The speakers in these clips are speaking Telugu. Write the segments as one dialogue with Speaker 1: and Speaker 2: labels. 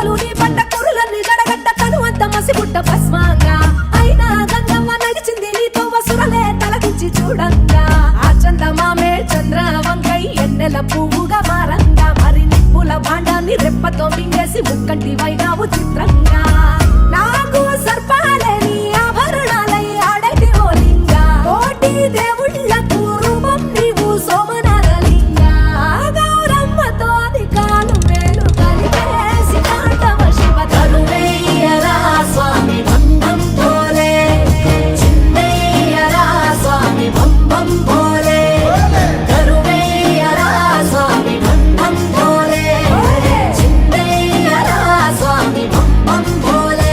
Speaker 1: మొదలు నీ పంట కురులన్నీ గడగట్ట తను అంత మసిగుట్ట భస్మంగా అయినా గంగమ్మ నడిచింది నీతో వసురలే తలదించి చూడంగా ఆ చందమామే చంద్రవంకై ఎన్నెల పువ్వుగా మారంగా మరి నిప్పుల భాండాన్ని రెప్పతో మింగేసి ముక్కంటి వైనావు చిత్రంగా నాకు సర్పాలే నీ ఆభరణాలై ఆడటి ఓలింగా కోటి దేవుళ్ళకు రూపం నీవు సోమనారలింగా గౌరమ్మతో అధికాలు మేలు కలిపేసి కాండవ శివ తరువేయరా స్వామి బంధం పోలే చిన్నయ్యరా స్వామి బంధం పోలే తరువేయరా స్వామి బంధం పోలే చిన్నయ్యరా స్వామి బంధం పోలే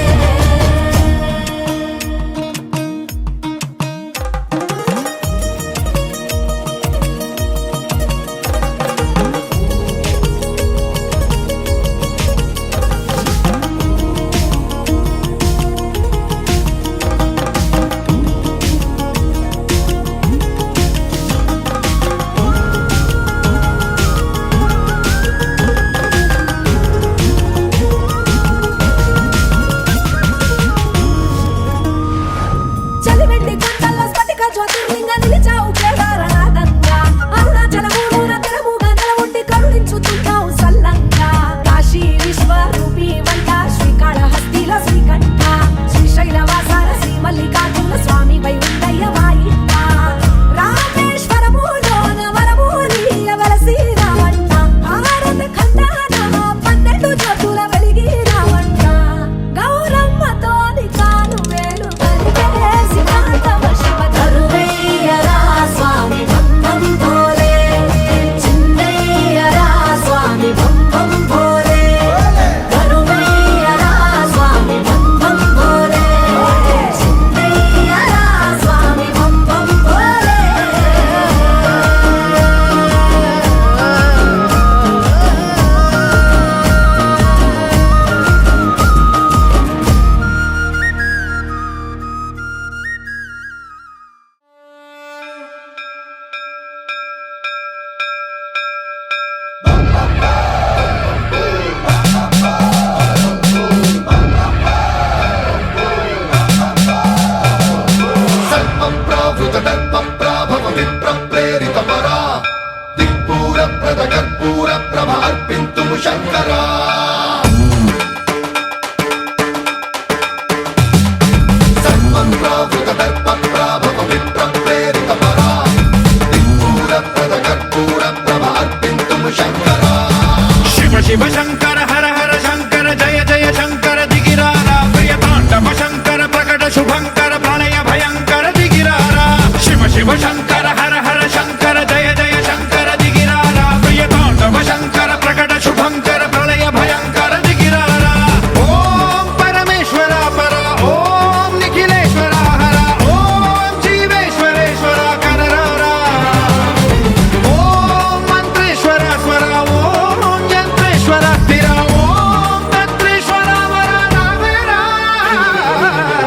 Speaker 1: చలివెండి కొండల్లో స్ఫటిక జ్యోతిర్లింగ నిలిచావు కేదారనాథంగా అరుణాచలమున తెరముగా నెలవొట్టి కరుణించుతున్నావు సల్లంగా కాశీ విశ్వరూపి వంట శ్రీకాళహస్తిల శ్రీకంఠ శ్రీశైలవాసాల శ్రీ మల్లికార్జున స్వామి వై ఉండయ్య వాయింట రామేశ్వరములోన వరమూలియ వెలసి రావంట భారత ఖండాన 12 జ్యోతుల వెలిగి రావంట గౌరమ్మతో నికాను వేలు కలిపేసి కాండవ శివ తరువేయరా స్వామి బంధం పోలే చిన్నయ్యరా స్వామి బంధం పోలే తరువేయరా స్వామి బంధం పోలే చిన్నయ్యరా స్వామి బంధం పోలే
Speaker 2: సర్వప్రావృతదర్పప్రాభవవిప్రప్రేరితపరా దిక్పూరప్రదకర్పూరప్రభ అర్పింతుము శంకరా సర్వప్రావృతదర్పప్రాభవవిప్రప్రేరితపరా దిక్పూరప్రదకర్పూరప్రభ అర్పింతుము శంకరా
Speaker 3: శివ శివ శంకర హర హర శంకర జయ జయ శంకర దిగిరారా ప్రియతాండవ శంకర ప్రకట శుభంకర ప్రళయ భయంకర దిగిరారా శివ శివ శంకర హర హర శంకర జయ జయ శంకర దిగిరారా ప్రియతాండవ శంకర ప్రకట శుభంకర ప్రళయ భయంకర దిగిరారా ఓం పరమేశ్వర పర ఓం నిఖిలేశ్వర హర ఓం జీవేశ్వరేశ్వర కరరారా ఓం మంత్రేశ్వర స్వర ఓం యంత్రేశ్వర స్థిర ఓం తంత్రేశ్వర వర రావేరా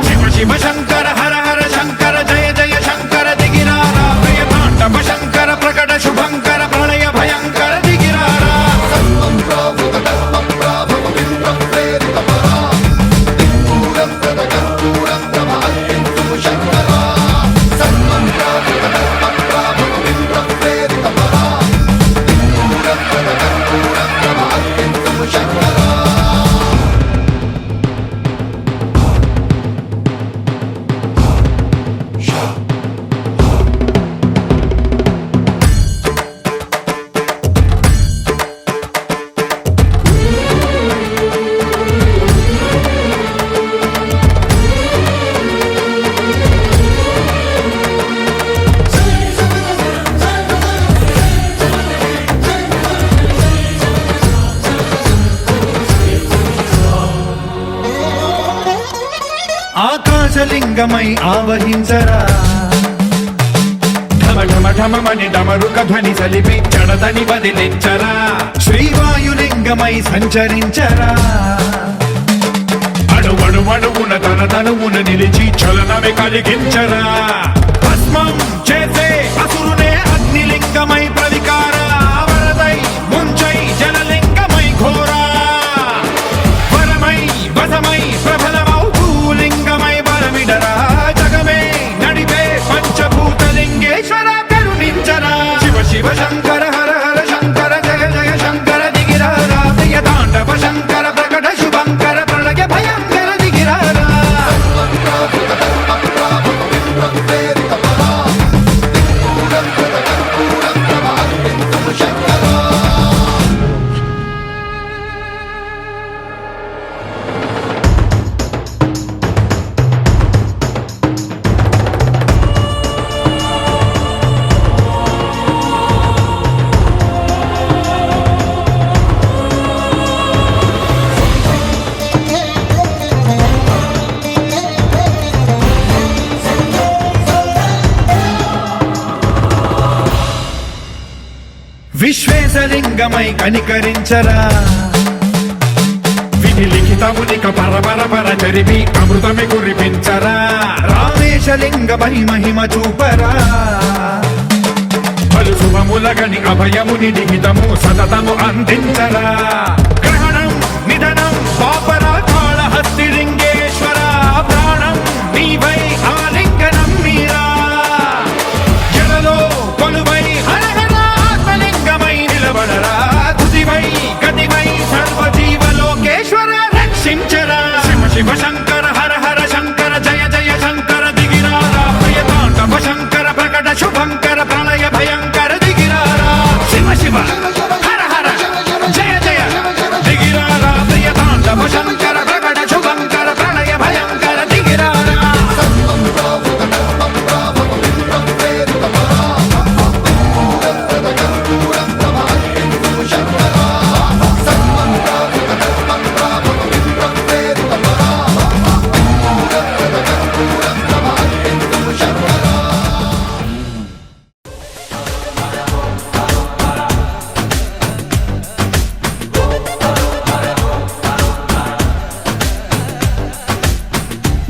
Speaker 3: శివ శివ శంకర హర హర శంకర జయ జయ శంకర దిగిరారా ప్రియతాండవ శంకర ప్రకట శుభంకర ప్రళయ భయంకర దిగిరారా
Speaker 2: సర్వప్రావృతదర్పప్రాభవవిప్రప్రేరితపరా దిక్పూరప్రదకర్పూరప్రభ అర్పింతుము శంకరా సర్వప్రావృతదర్పప్రాభవవిప్రప్రేరితపరా దిక్పూరప్రదకర్పూరప్రభ అర్పింతుము శంకరా
Speaker 3: ఆకాశలింగమై ఆవహించరా ఢమ ఢమ ఢమమని డమరుక ధ్వని సలిపి జడదని వదిలించరా శ్రీవాయులింగమై సంచరించరా అణువణువున తన తనువున నిలిచి చలనమే కలిగించరా భస్మం చేసే అసురునే అగ్నిలింగమై ప్రవికార వరదై ముంచై జలలింగమై ఘోరా శేషలింగమై కనికరించరా విధి లిఖితమునిక పరపర చరివి అమృతమి కురిపించరా రామేశలింగమై మహిమ చూపరా పలు శుభములగని అభయముని నిహితము సతతము అందించరా గ్రహణం నిధనం పాపరా కాళహస్తి లింగేశ్వర ప్రాణం నీవై ఆలింగనం మీరా జలలో కొలువై హరహర ఆత్మలింగమై నిలబడరా తుదివై గతివై సర్వజీవలోకేశ్వర రక్షించరా శివ శివ శంకర హర హర శంకర జయ జయ శంకర దిగిరారా ప్రియతాండవ శంకర ప్రకట శుభంకర ప్రళయ భయంకర దిగిరారా శివ శివ హర హర జయ జయ దిగిరారా ప్రియతాండవ శంకర ప్రకట శుభంకర ప్రళయ భయంకర దిగిరారా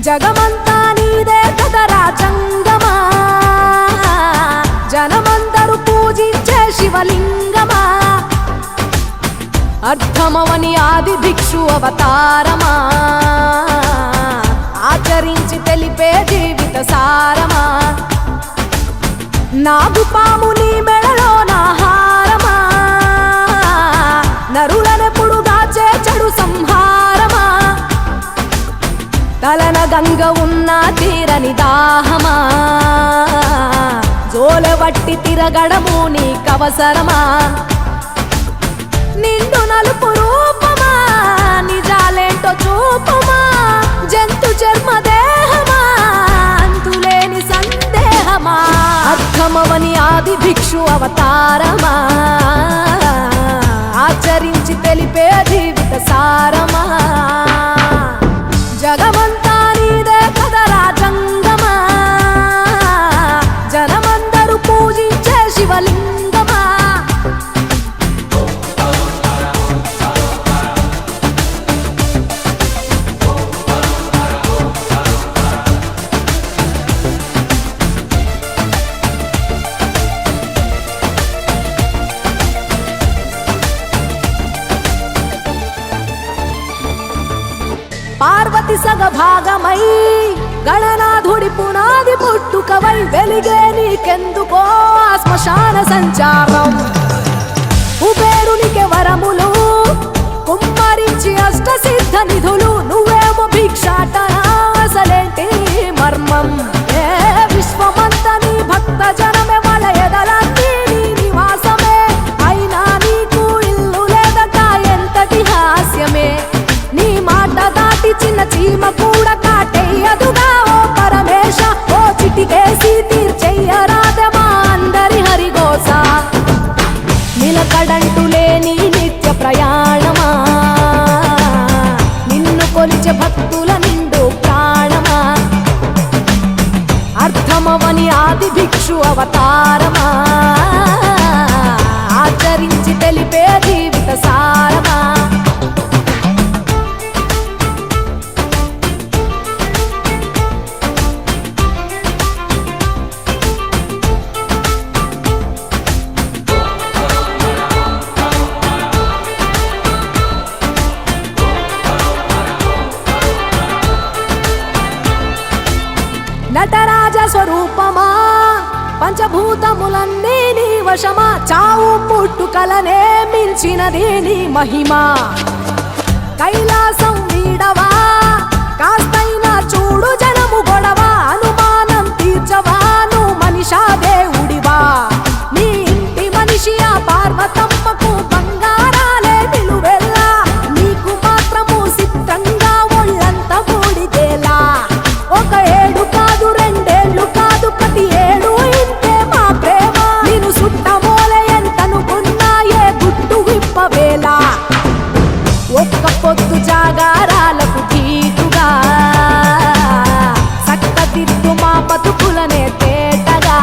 Speaker 1: జగమంతా నీదే కదరా జంగమా జనమందరూ పూజించే శివలింగమా అర్థమవని ఆది భిక్షు అవతారమా ఆచరించి తెలిపే జీవిత సారమా నాగుపాము నీ మెడలో నా హారమా నరులనెప్పుడు దాచే చెడు సంహారమా తలన గంగ ఉన్న తీరని దాహమా జోలవట్టి తిరగడము నీకవసరమా నిండు నలుపు రూపమా నిజాలేంటో చూపమా జంతు చర్మ దేహమా అంతులేని సందేహమా అర్థమవని ఆది భిక్షు అవతారమా ఆచరించి తెలిపే జీవిత సారమా జగమంతా నీదే కదరా జంగమా జనమందరూ పూజించే శివలింగమా పార్వతి సగ భాగమై గణనాథుడి పునాది పుట్టుకవై వెలిగే నీకెందుకో ఆ శ్మశాన సంచారం కుబేరునికి వరములు కుమ్మరించి అష్ట సిద్ధ నిధులు నువ్వేమో భిక్షాటన అసలేంటి మర్మం ఏ విశ్వమంత నీ భక్త జనమే వాళ్ళ ఎదలంతి నీ నివాసమే అయినా నీకు ఇల్లు లేదట ఎంతటి హాస్యమే నీ మాట దాటి చిన్న చీమ కూడా కాటేయదుగా ఓ పరమేశ ఓ చిటికేసి తీర్చెయ్యరాదమా అందరి హరిగోస నిలకడంటు లేని నిత్య ప్రయాణమా నిన్ను కొలిచే భక్తుల నిండు ప్రాణమా అర్థమవని ఆది భిక్షు అవతారమా ఆచరించి తెలిపే జీవిత సారమా నటరాజ స్వరూపమా పంచభూతములన్నీ నీ వశమా చావు పుట్టుకలనే మించినది నీ మహిమా కైలాసం వీడవా కాస్తైనా చూడు జనము గొడవ అనుమానం తీర్చవా నువ్వు మనిషా దేవుడివా నీ ఇంటి మనిషి ఆ పార్వతమ్మకు బంగారాలే నిలువెల్లా నీకు మాత్రము సిద్ధంగా ఒళ్ళంత మూడిదేలా ఒక ఏడు కాదు రెండేళ్లు కాదు ప్రతి ఏడు ఇంతే మా ప్రేమ నేను సుట్టమోలే ఎంతనుకున్నా ఏ గుట్టు విప్పవేలా ఒక్క పొద్దు జాగారాలకు గీతుగా సక్కదిద్దు మా బతుకులనే తేటగా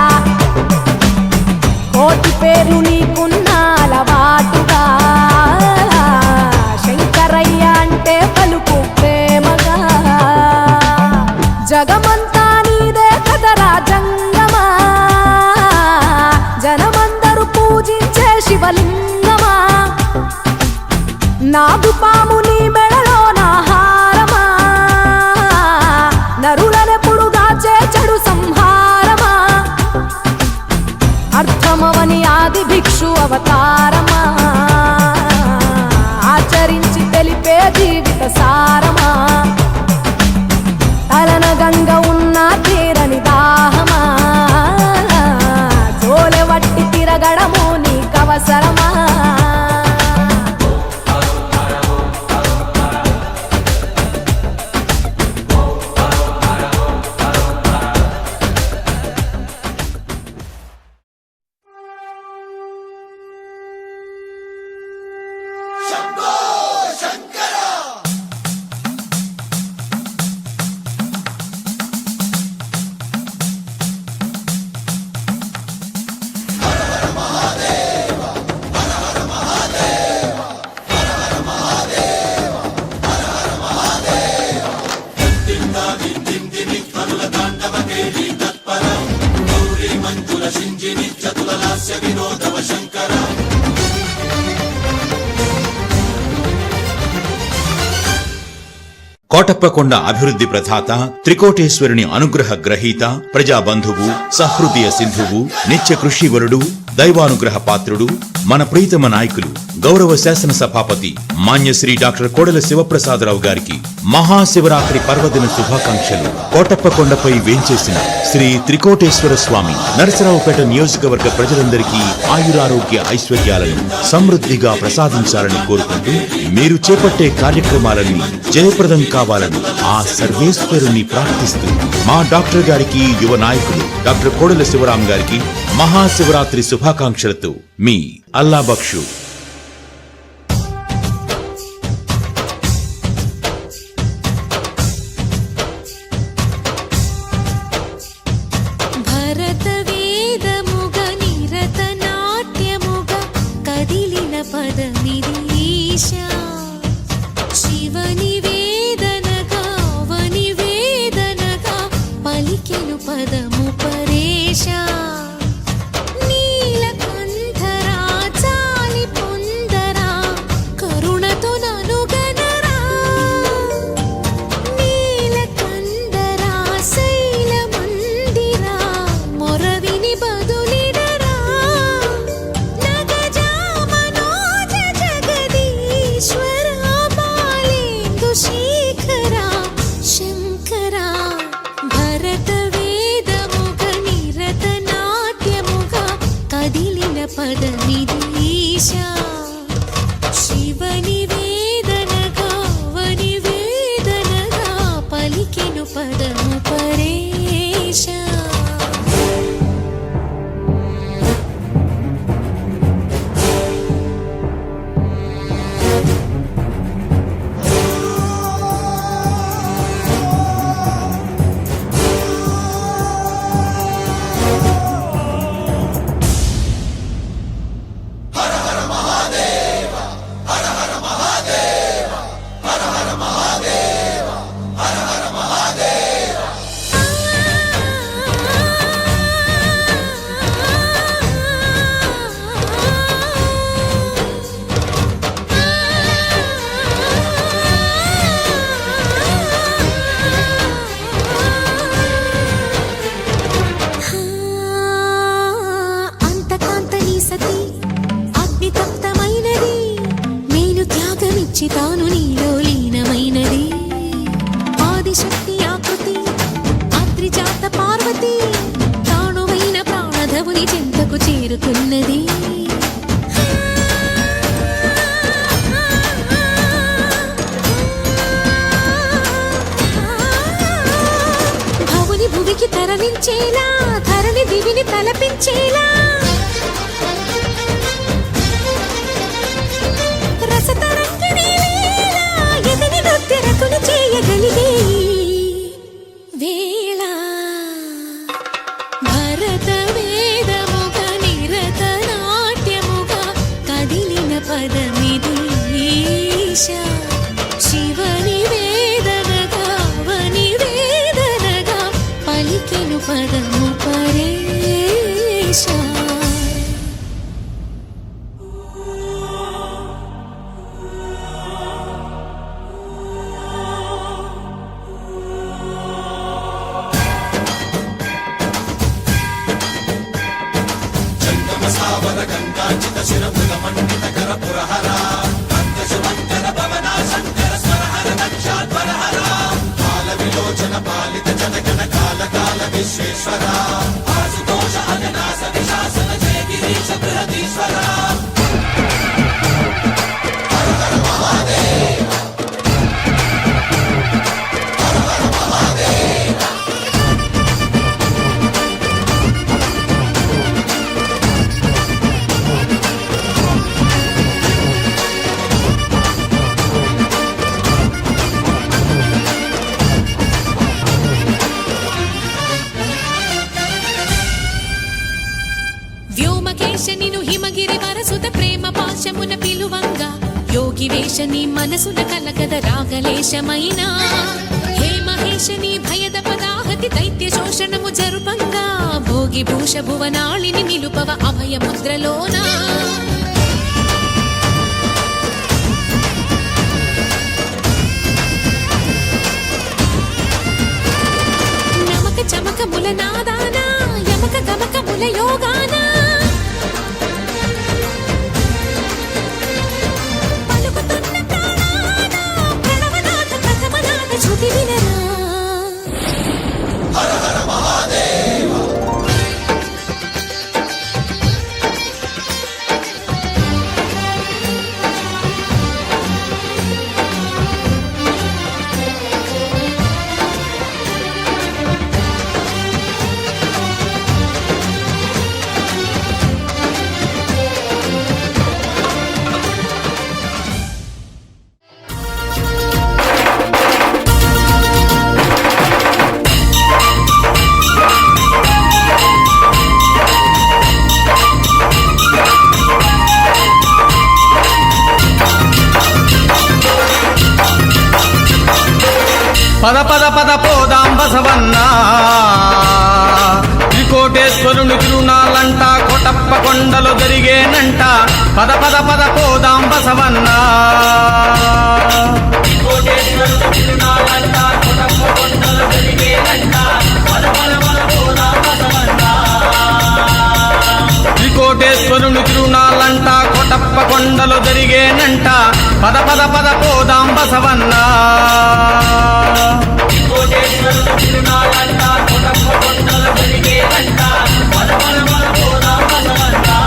Speaker 1: నాగుపాముని మెడలో నాహారమా, నరులనెప్పుడు దాచే చెడు సంహారమా, అర్థమవని ఆది భిక్షు అవతారమా, ఆచరించి తెలిపే జీవిత సారమా, తలన గంగ ఉన్న తీరని దాహమా, జోలె వట్టి తిరగడము నీకవసరమా.
Speaker 4: కోటప్పకొండ అభివృద్ధి ప్రదాత, త్రికోటేశ్వరుని అనుగ్రహ గ్రహీత, ప్రజాబంధువు, సహృదయ సింధువు, నిత్య కృషివరుడు, దైవానుగ్రహ పాత్రుడు, మన ప్రీతమ నాయకులు గౌరవ శాసన సభాపతి మాన్యశ్రీ డాక్టర్ కోడెల శివప్రసాదరావు గారికి మహాశివరాత్రి పర్వదిన శుభాకాంక్షలు. కోటప్పకొండపై వేంచేసిన శ్రీ త్రికోటేశ్వర స్వామి నరసరావుపేట నియోజకవర్గ ప్రజలందరికీ ఆయురారోగ్య ఐశ్వర్యాలను సమృద్ధిగా ప్రసాదించాలని కోరుకుంటూ, మీరు చేపట్టే కార్యక్రమాలన్నీ జయప్రదం కావాలని ఆ సర్వేశ్వరుని ప్రార్థిస్తూ, మా డాక్టర్ గారికి, యువ నాయకులు డాక్టర్ కోడెల శివరాం గారికి మహాశివరాత్రి శుభాకాంక్షలతో మీ అల్లా బక్షు.
Speaker 5: తాను నీలో లీనమైనది ఆదిశక్తి ఆకృతి అద్రిజాత పార్వతి తానువైన ప్రాణధవుని చెంతకు చేరుకున్నది. భవుని భువికి తరలించేలా ధరణి దివిని తలపించేలా చేయగలిగే వేళ భరత వేదముగా నిరత నాట్యముగా కదిలిన పదమిది ఈశా శివని వేదనగా వని వేదనగా పలికెను పదము పరేశా. రోగి వేషని మనసున కలకద రాగలేశమైనా హే మహేశని భయద పదాహతి దైత్య శోషణము జరుపంగా భోగి భూష భువనాళిని నిలుపవ అభయ ముద్రలోనా నమక చమక ముల నాదానా యమక గమక ముల యోగానా పలుకుతున్న ప్రాణానా ప్రణవనాథ ప్రథమనాథ శృతి వినరా
Speaker 6: పద పద పద పోదాం బసవన్న త్రికోటేశ్వరుని తిరునాళ్ళంట కోటప్ప కొండలు జరిగేనంట పద పద పద పోదాం బసవన్న త్రికోటేశ్వరుని తిరునాళ్ళంట కోటప్ప కొండలు జరిగేనంట పద పద పద పోదాం బసవన్న త్రికోటేశ్వరుని తిరునాళ్ళంట కోటప్ప కొండలు జరిగేనంట పద పద పద పోదాం బసవన్న కోటేశ్వరుడు తిరునాళ్ళంట కోటప్ప కొండలు జరిగేనంట పద పద పద పోదాం బసవన్న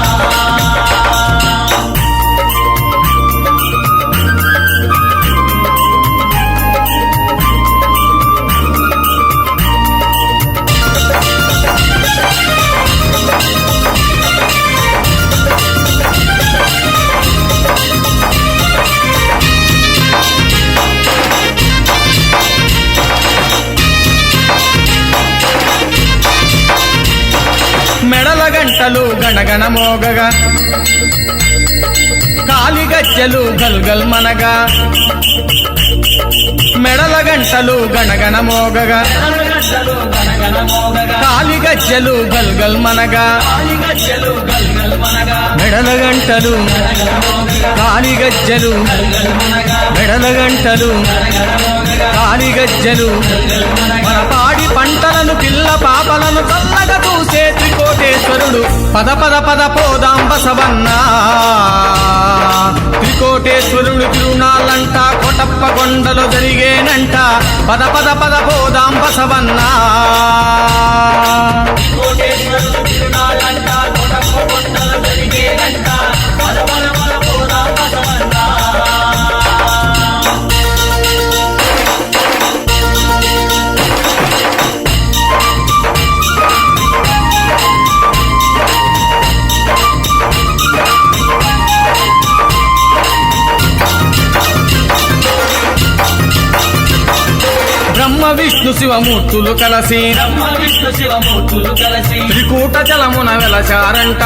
Speaker 6: మెడల గంటలు గణగణ మోగగా కాలిగజ్జలు గల్గల్ మనగా మెడల గంటలు గణగణ మోగగా కాలిగజ్జలు గల్గల్ మనగా మెడల గంటలు కాలిగజ్జలు మెడల గంటలు కాలిగజ్జలు మన పాడి పంటలను పిల్ల పాపలను చల్లగా చూసే త్రికోటేశ్వరుడు పద పద పద పోదాం బసవన్న త్రికోటేశ్వరుడు తిరునాళ్ళంట కోటప్ప కొండలు జరిగేనంట పద పద పద పోదాం బసవన్న త్రికోటేశ్వరుడు తిరునాళ్ళంట కోటప్ప కొండలు జరిగేనంట పద పద పద పోదాం బసవన్న బ్రహ్మ విష్ణు శివమూర్తులు కలసి త్రికూట జలమున వెలచారంట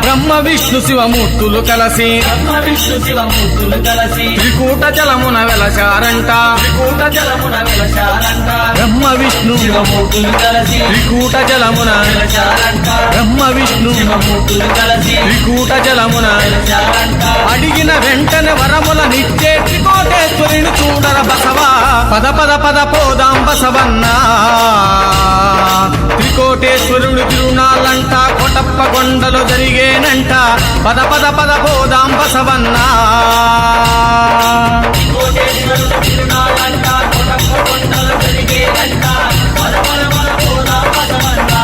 Speaker 6: బ్రహ్మ విష్ణు శివమూర్తులు కలసి త్రికూట జలమున వెలచారంట బ్రహ్మ విష్ణు త్రికూట జలమున బ్రహ్మ విష్ణు త్రికూట జలమున అడిగిన వెంటనే వరముల నిచ్చే త్రికోటేశ్వరుని చూడర బసవా పద పద పద పోదాం బసవన్న త్రికోటేశ్వరుడు తిరునాళ్ళంట కోటప్ప కొండలు జరిగేనంట పద పద పద పోదాం బసవన్న త్రికోటేశ్వరుడు తిరునాళ్ళంట కోటప్ప కొండలు జరిగేనంట పద పద పద పోదాం బసవన్న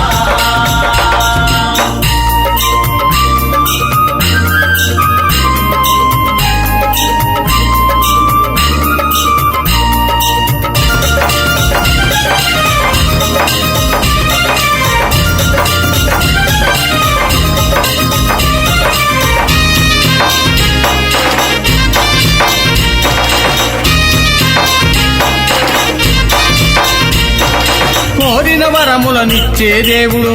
Speaker 6: కోరిన వరములనిచ్చే దేవుడు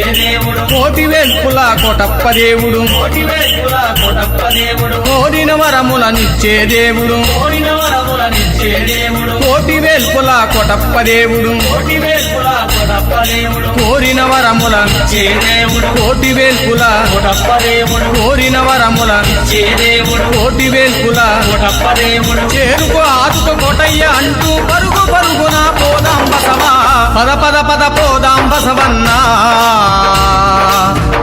Speaker 6: దేవుడు కోటి వేల్పుల కోటప్ప దేవుడు కోరిన వరములనిచ్చే దేవుడు కోటి వేల్పుల కోటప్ప దేవుడు కోరిన వరములనిచ్చే దేవుడు కోటి వేల్పుల కోటప్ప దేవుడు కోరిన వరములనిచ్చే దేవుడు కోటి వేల్పుల కోటప్ప దేవుడు చేరుకో ఆతుక కోటయ్య అంటూ పరుగు పరుగున పోదాం బసవా పద పద పద పోదాం బసవన్నా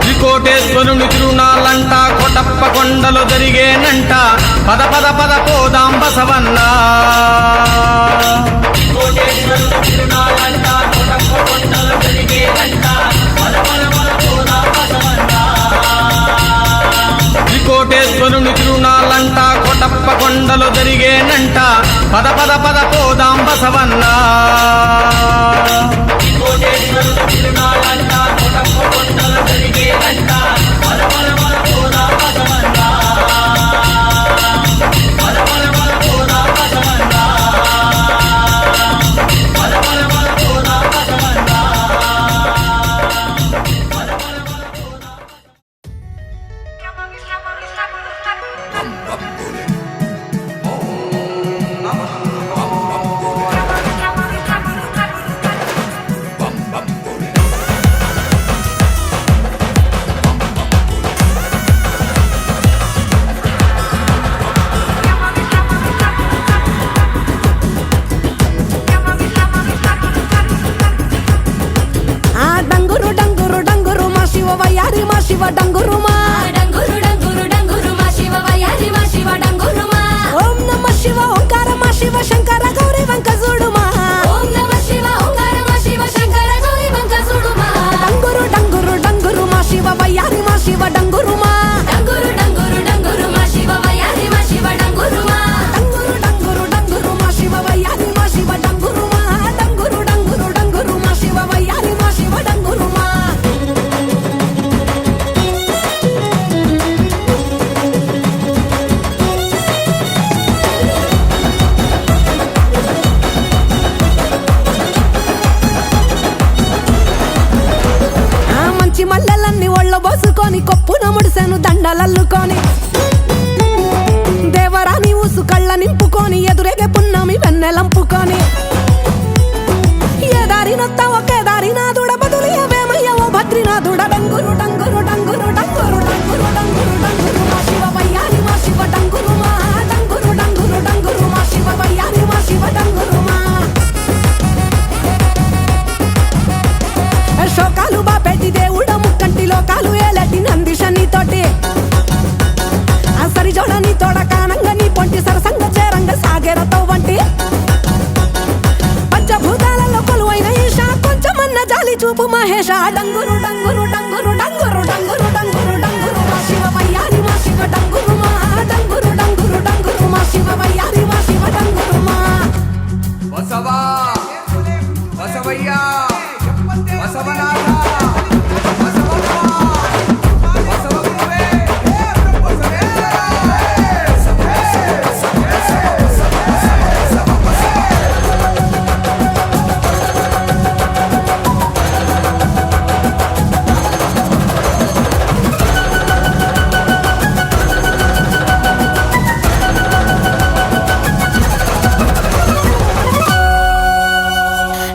Speaker 6: త్రికోటేశ్వరుని తిరునాళ్ళంట కోటప్ప కొండలో జరిగేనంట పద పద పద పోదాం బసవన్నా త్రికోటేశ్వరుని తిరునాళ్ళంట కోటప్ప కొండలో జరిగేనంట పద పద పద పోదాం బసవన్నా త్రికోటేశ్వరుని తిరునాళ్ళంట కోటప్ప కొండలో జరిగేనంట పద పద పద పోదాం బసవన్నా త్రికోటేశ్వరుని తిరునాళ్ళంట కోటప్ప కొండలో జరిగేనంట పద పద పద పోదాం బసవన్నా పద పద పద పోదాం బసవన్నా పద పద పద పోదాం బసవన్నా పద పద పద పోదాం
Speaker 1: ఆ డంగురు డంగురు డంగురు మా శివ వయ్యారి మా శివ డంగురు మా
Speaker 7: డంగురు డంగురు డంగురు మా శివ వయ్యారి మా శివ డంగురు మా
Speaker 1: ఓం నమ శివ ఓంకార మా శివ శంకర గౌరీ వంక చూడు మా
Speaker 7: ఓం నమ శివ ఓంకార మా శివ శంకర గౌరీ వంక చూడు మా
Speaker 1: డంగురు డంగురు డంగురు మా శివ వయ్యారి మా శివ డంగురు మా
Speaker 7: డంగురు డంగురు డంగురు మా శివ వయ్యారి మా శివ డంగురు మా
Speaker 1: డంగురు డంగురు డంగురు మా శివ వయ్యారి మా శివ డంగురు మా డంగురు డంగురు డంగురు మా శివ వయ్యారి మా శివ డంగురు మా ఆ మంచి మల్లెలన్నీ ఒళ్ళ బోసుకొని కొప్పున ముడిసెను దండలల్లుకొని దేవరాని ఊసు కళ్ళ నింపుకొని ఎదురేగే పున్నమి వెన్నెలంపుకొని ఏ దారినొత్తా ఒకే దారినాథుడ బదులియవేమయ్య ఓ భద్రినాథుడ డంగురు డంగురు డంగురు డంగురు డంగురు డంగురు డంగురు మా శివ వయ్యారి మా శివ డంగురు మా డంగురు డంగురు డంగురు మా శివ వయ్యారి మా శివ డంగురు మా శోకాలు బాపెట్టి దేవుడ ముక్కంటి లోకాలు ఏలటి నందిశని తోటి ఆ సరిజోడని తోడ కానంగని పొంటి సరసంగ చేరంగ సాగేరతో వంటి పంచభూతాలలో కొలువైన ఈశ కొంచెమన్న జాలి చూపు మహేష డంగురు డంగురు డంగురు డంగురు డంగురు డంగురు డంగురు మా శివ వయ్యారి మా శివ డంగురు మా డంగురు డంగురు డంగురు మా శివ వయ్యారి మా శివ డంగురు మా
Speaker 8: బసవా బసవయ్యా బసవనాథ బసవమ్మ బసవగురువే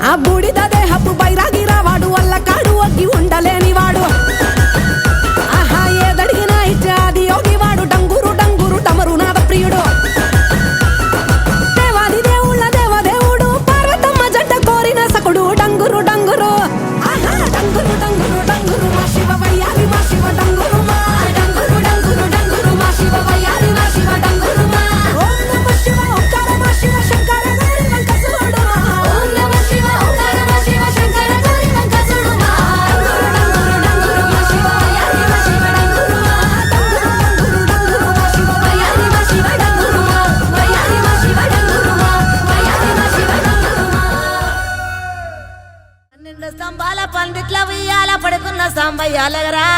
Speaker 1: ఆ బూడిద దేహపు బైరాగి రావాడు వల్ల కాడు ఒగ్గి ఉండలేనివాడు ఆహా ఏదడిగినా ఇచ్చే ఆది యోగివాడు డంగురు డంగురు డమరునాథ ప్రియుడు దేవాది దేవుళ్ళ దేవదేవుడు పార్వతమ్మ జంట కోరిన సకుడు డంగురు డంగురు ఆహా డంగురు డంగురు డంగురు మా శివ వయ్యారి మా శివ డంగురు మా
Speaker 7: డంగురు డంగురు డంగురు మా శివ వయ్యారి మా శివ డంగురు మా
Speaker 1: ఓం నమ శివ ఓంకార మా శివ శంకర గౌరీ వంక చూడు మా
Speaker 7: ఓం నమ శివ ఓంకార మా శివ శంకర గౌరీ వంక చూడు మా డంగురు డంగురు డంగురు మా శివ వయ్యారి మా శివ డంగురు మా
Speaker 1: డంగురు డంగురు మా శివ
Speaker 7: వయ్యారి మా శివ డంగురు మా వయ్యారి మా శివ డంగురు మా వయ్యారి మా శివ డంగురు మా
Speaker 9: నిండు స్తంభాల పందిట్ల ఉయ్యాల పడుకున్న సాంబయ్య లెగరా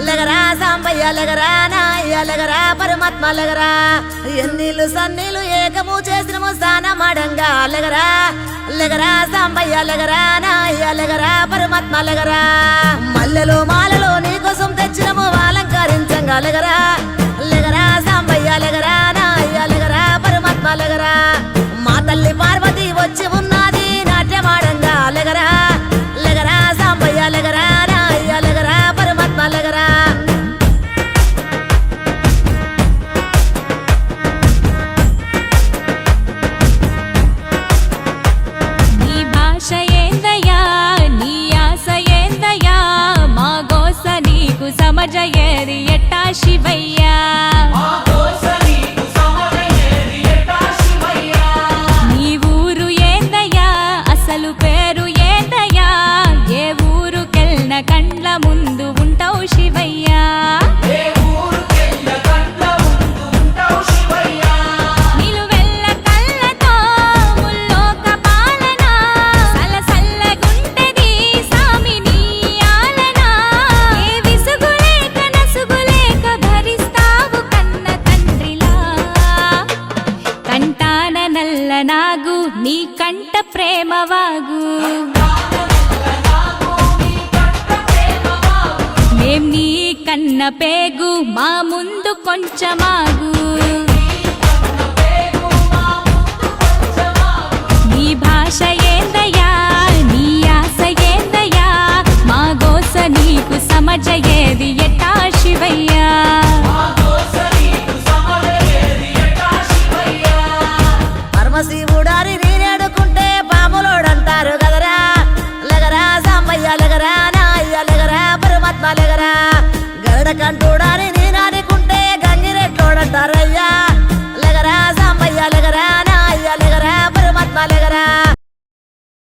Speaker 9: లెగరా సాంబయ్య లెగరా నాయ్య లగరా పరమాత్మ లగరా ఎన్నీళ్ళు సన్నీళ్ళు ఏకము చేసినము స్నానమాడంగా లగరా లగరా సాంబయ్య లగరా నాయ్య లగరా పరమాత్మ లగరా మల్లెలు మాలలో నీకోసం తెచ్చినము అలంకరించంగా లగరా లగరా సాంబయ్య లగరా నాయ్య లగరా పరమాత్మ లగరా మా తల్లి పార్వతి వచ్చి ఉన్నది నాట్యమాడంగా లగరా లగరా సాంబయ్య లగరా నాయ్య లగరా పరమాత్మ లగరా
Speaker 5: నీ భాష ఏందయ్యా నీ ఆశ ఏందయ్యా మా గోస నీకు సమజయేరి ఎట్టా శివయ్యా నీ ఊరు ఏందయ్యా అసలు పేరు ఏందయ్యా ఏ ఊరుకెళ్ళిన కండ్ల ముందు ఉంటావు శివయ్యా నిలువెల్ల కళ్ళతో ముల్లోక పాలన సలసల్లగుంటది సామి నీ ఆలన ఏ విసుగులేక నసుగులేక భరిస్తావు కన్న తండ్రిలా కంటాన నల్ల నాగు నీ కంట ప్రేమవాగు మేం నీ కన్న పేగు మా ముందు కొంచెమాగు నీ భాష ఏందయ్యా